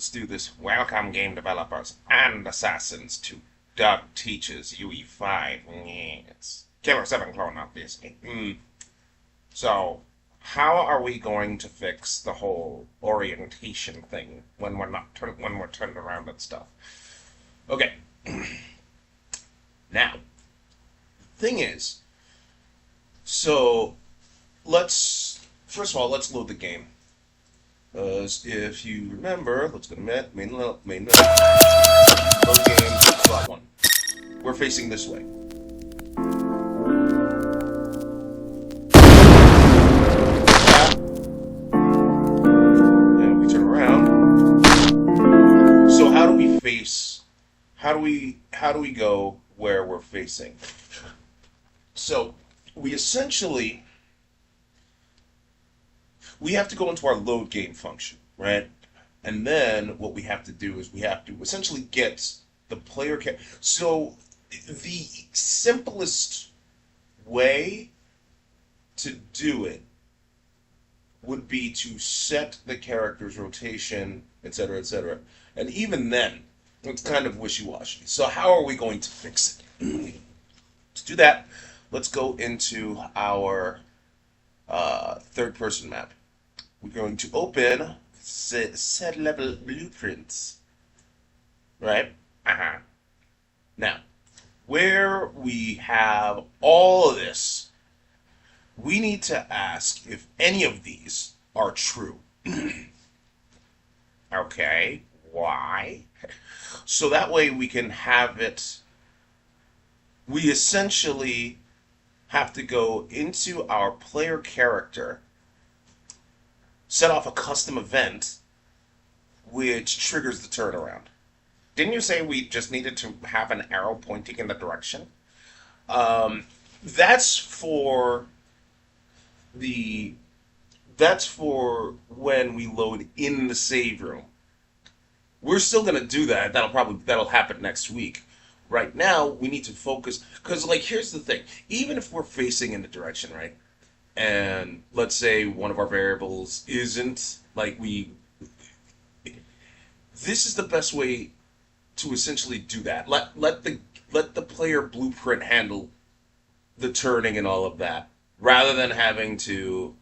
Let's do this. Welcome, game developers and assassins, to Doug Teaches UE5. Yes. Killer 7 clone, obviously. So, how are we going to fix the whole orientation thing when we're turned around and stuff? Okay. Now, thing is, so let's first of all let's load the game. If you remember, let's go to main load game, slot one. We're facing this way. And we turn around. So how do we face? How do we go where we're facing? So we essentially we have to go into our load game function, right? And then what we have to do is we have to essentially get the player So the simplest way to do it would be to set the character's rotation, etc., etc. And even then, it's kind of wishy-washy. So how are we going to fix it? To do that, let's go into our third-person map. We're going to open set level blueprints, right? Now, where we have all of this, we need to ask if any of these are true. Okay, why? So that way we can have it. We essentially have to go into our player character, set off a custom event, which triggers the turnaround. Didn't you say we just needed to have an arrow pointing in the direction? That's for the that's for when we load in the save room. We're still gonna do that. That'll happen next week. Right now, we need to focus because, like, here's the thing. Even if we're facing in the direction, right? And let's say one of our variables isn't like we. This is the best way to essentially do that. Let the player blueprint handle the turning and all of that, rather than having to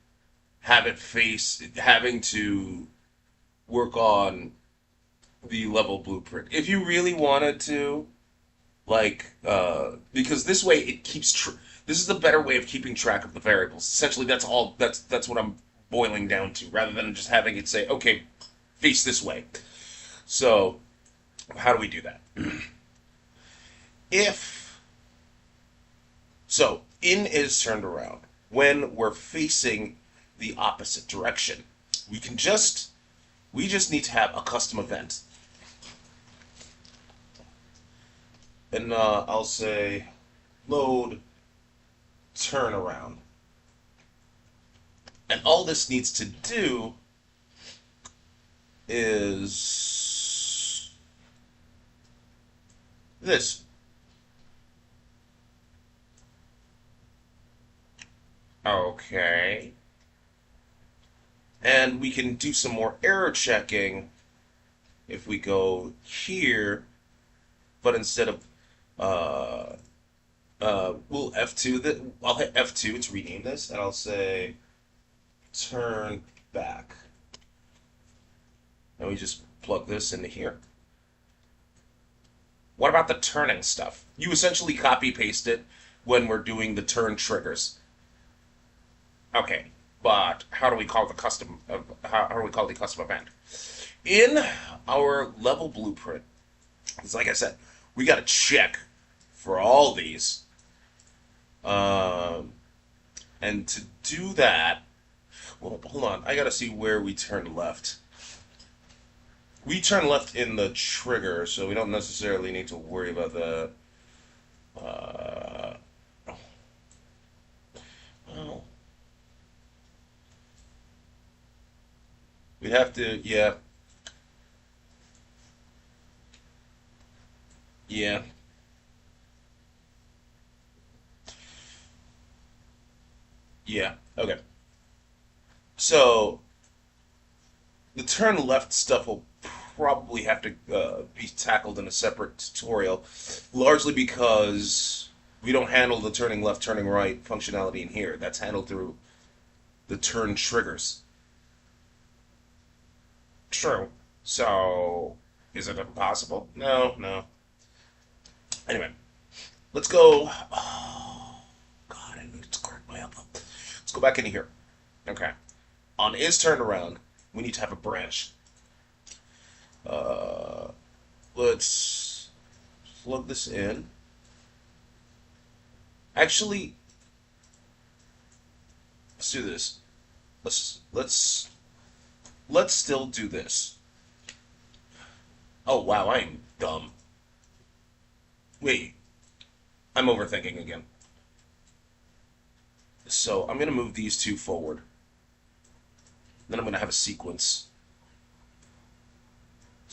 work on the level blueprint. If you really wanted to, because this way it keeps. This is the better way of keeping track of the variables. Essentially, that's all. That's what I'm boiling down to, rather than just having it say, okay, face this way. So, how do we do that? If so, in is turned around when we're facing the opposite direction. We just need to have a custom event, and I'll say load turnaround. And all this needs to do is this. Okay. And we can do some more error checking if we go here, but instead of we'll F2 I'll hit F2 to rename this, and I'll say turn back. And we just plug this into here. What about the turning stuff? You essentially copy paste it when we're doing the turn triggers. Okay, but how do we call the custom? How do we call the custom event? In our level blueprint, it's like I said, we got to check for all these. And to do that, well, hold on. I gotta see where we turn left. We turn left in the trigger, so we don't necessarily need to worry about the. Well, we'd have to, yeah, yeah, yeah. Okay. So the turn left stuff will probably have to be tackled in a separate tutorial, largely because we don't handle the turning left, turning right functionality in here. That's handled through the turn triggers. True. So, is it impossible? No, no. Anyway, let's go. Oh, God, I need to correct my outlook. Let's go back into here. Okay. On is turned around, we need to have a branch. Uh, let's plug this in. Actually, let's do this. Let's still do this. Oh wow, I'm dumb. Wait, I'm overthinking again. So I'm gonna move these two forward. Then I'm gonna have a sequence.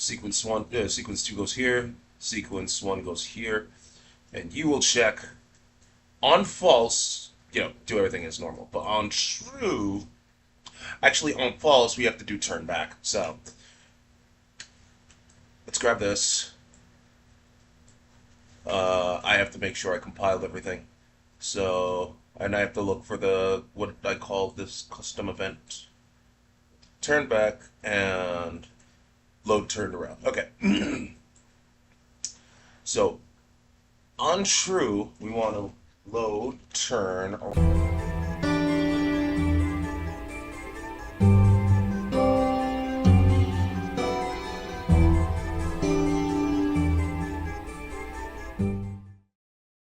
Sequence two goes here. Sequence one goes here, and you will check on false. Do everything as normal. But on true, actually on false, we have to do turn back. So let's grab this. I have to make sure I compiled everything. So, and I have to look for what I call this custom event. Turn back and load turned around. Okay. So, on true, we want to load turn around.